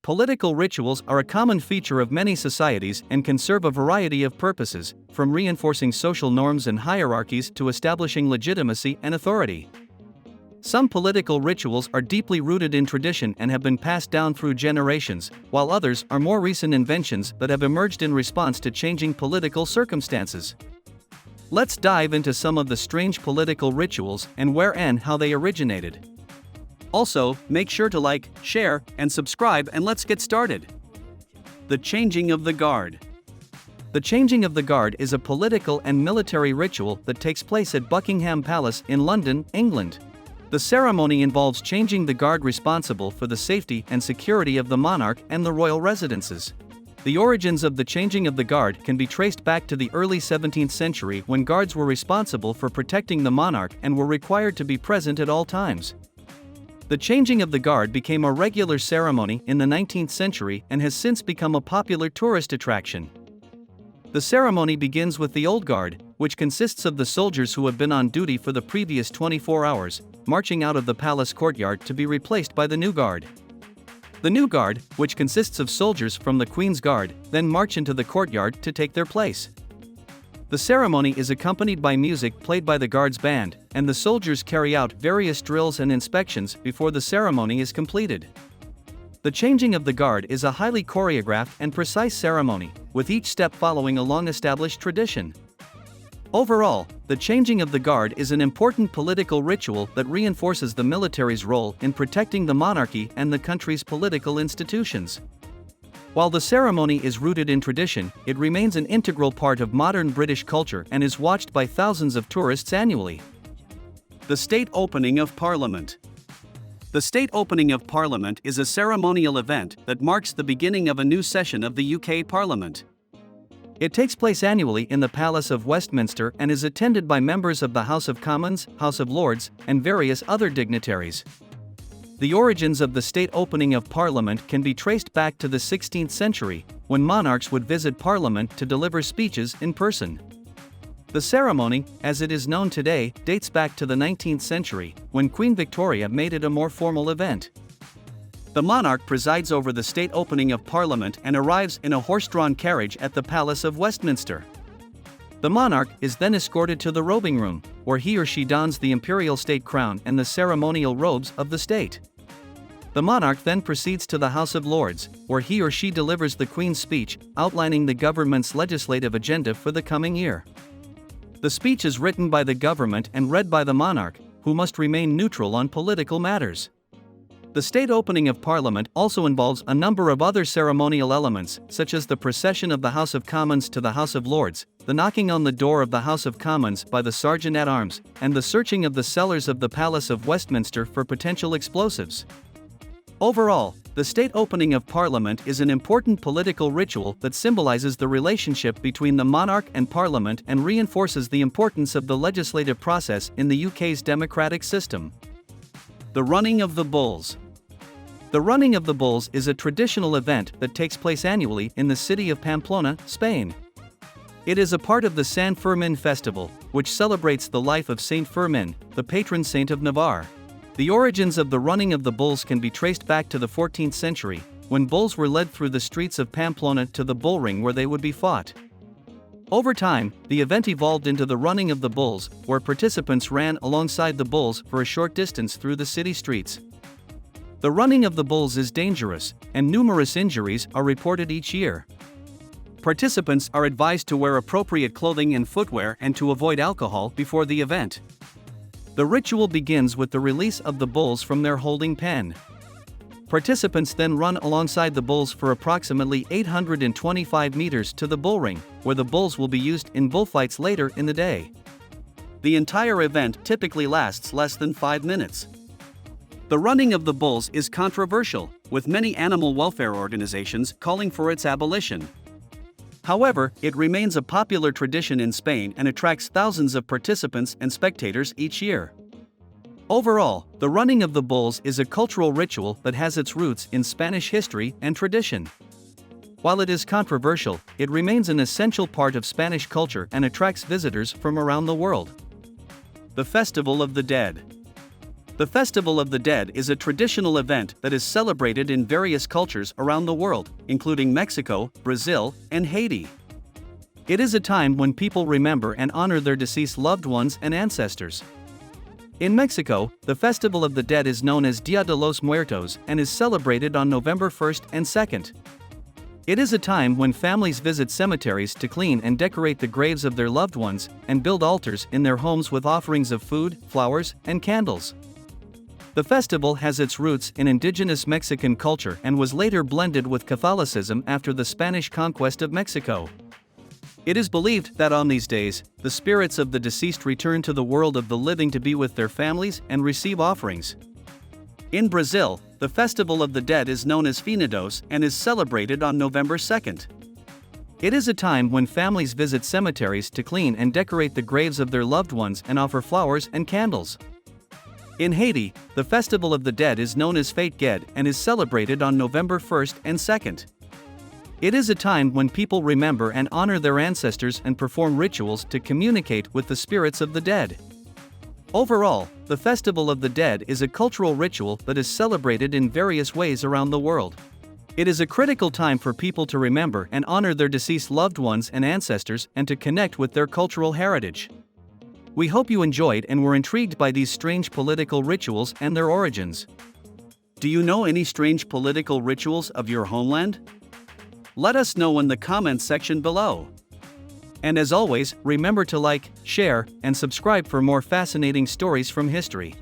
Political rituals are a common feature of many societies and can serve a variety of purposes, from reinforcing social norms and hierarchies to establishing legitimacy and authority. Some political rituals are deeply rooted in tradition and have been passed down through generations, while others are more recent inventions that have emerged in response to changing political circumstances. Let's dive into some of the strange political rituals and where and how they originated. Also, make sure to like, share, and subscribe, and let's get started. The changing of the guard. The changing of the guard is a political and military ritual that takes place at Buckingham Palace in London, England. The ceremony involves changing the guard responsible for the safety and security of the monarch and the royal residences. The origins of the changing of the guard can be traced back to the early 17th century, when guards were responsible for protecting the monarch and were required to be present at all times. The changing of the guard became a regular ceremony in the 19th century and has since become a popular tourist attraction. The ceremony begins with the Old Guard, which consists of the soldiers who have been on duty for the previous 24 hours, marching out of the palace courtyard to be replaced by the New Guard. The New Guard, which consists of soldiers from the Queen's Guard, then march into the courtyard to take their place. The ceremony is accompanied by music played by the Guard's band, and the soldiers carry out various drills and inspections before the ceremony is completed. The changing of the guard is a highly choreographed and precise ceremony, with each step following a long-established tradition. Overall, the changing of the guard is an important political ritual that reinforces the military's role in protecting the monarchy and the country's political institutions. While the ceremony is rooted in tradition, it remains an integral part of modern British culture and is watched by thousands of tourists annually. The State Opening of Parliament. The State Opening of Parliament is a ceremonial event that marks the beginning of a new session of the UK Parliament. It takes place annually in the Palace of Westminster and is attended by members of the House of Commons, House of Lords, and various other dignitaries. The origins of the State Opening of Parliament can be traced back to the 16th century, when monarchs would visit Parliament to deliver speeches in person. The ceremony, as it is known today, dates back to the 19th century, when Queen Victoria made it a more formal event. The monarch presides over the State Opening of Parliament and arrives in a horse-drawn carriage at the Palace of Westminster. The monarch is then escorted to the robing room, where he or she dons the imperial state crown and the ceremonial robes of the state. The monarch then proceeds to the House of Lords, where he or she delivers the Queen's speech, outlining the government's legislative agenda for the coming year. The speech is written by the government and read by the monarch, who must remain neutral on political matters. The State Opening of Parliament also involves a number of other ceremonial elements, such as the procession of the House of Commons to the House of Lords, the knocking on the door of the House of Commons by the Sergeant-at-Arms, and the searching of the cellars of the Palace of Westminster for potential explosives. Overall, the State Opening of Parliament is an important political ritual that symbolizes the relationship between the monarch and Parliament and reinforces the importance of the legislative process in the UK's democratic system. The Running of the Bulls. The Running of the Bulls is a traditional event that takes place annually in the city of Pamplona, Spain. It is a part of the San Fermin festival, which celebrates the life of Saint Fermin, the patron saint of Navarre. The origins of the running of the bulls can be traced back to the 14th century, when bulls were led through the streets of Pamplona to the bullring where they would be fought. Over time, the event evolved into the running of the bulls, where participants ran alongside the bulls for a short distance through the city streets. The running of the bulls is dangerous, and numerous injuries are reported each year. Participants are advised to wear appropriate clothing and footwear and to avoid alcohol before the event. The ritual begins with the release of the bulls from their holding pen. Participants then run alongside the bulls for approximately 825 meters to the bullring, where the bulls will be used in bullfights later in the day. The entire event typically lasts less than 5 minutes. The running of the bulls is controversial, with many animal welfare organizations calling for its abolition. However, it remains a popular tradition in Spain and attracts thousands of participants and spectators each year. Overall, the running of the bulls is a cultural ritual that has its roots in Spanish history and tradition. While it is controversial, it remains an essential part of Spanish culture and attracts visitors from around the world. The Festival of the Dead. The Festival of the Dead is a traditional event that is celebrated in various cultures around the world, including Mexico, Brazil, and Haiti. It is a time when people remember and honor their deceased loved ones and ancestors. In Mexico, the Festival of the Dead is known as Dia de los Muertos and is celebrated on November 1st and 2nd. It is a time when families visit cemeteries to clean and decorate the graves of their loved ones and build altars in their homes with offerings of food, flowers, and candles. The festival has its roots in indigenous Mexican culture and was later blended with Catholicism after the Spanish conquest of Mexico. It is believed that on these days, the spirits of the deceased return to the world of the living to be with their families and receive offerings. In Brazil, the Festival of the Dead is known as Finados and is celebrated on November 2nd. It is a time when families visit cemeteries to clean and decorate the graves of their loved ones and offer flowers and candles. In Haiti, the Festival of the Dead is known as Fête Ged and is celebrated on November 1st and 2nd. It is a time when people remember and honor their ancestors and perform rituals to communicate with the spirits of the dead. Overall, the Festival of the Dead is a cultural ritual that is celebrated in various ways around the world. It is a critical time for people to remember and honor their deceased loved ones and ancestors and to connect with their cultural heritage. We hope you enjoyed and were intrigued by these strange political rituals and their origins. Do you know any strange political rituals of your homeland? Let us know in the comments section below. And as always, remember to like, share, and subscribe for more fascinating stories from history.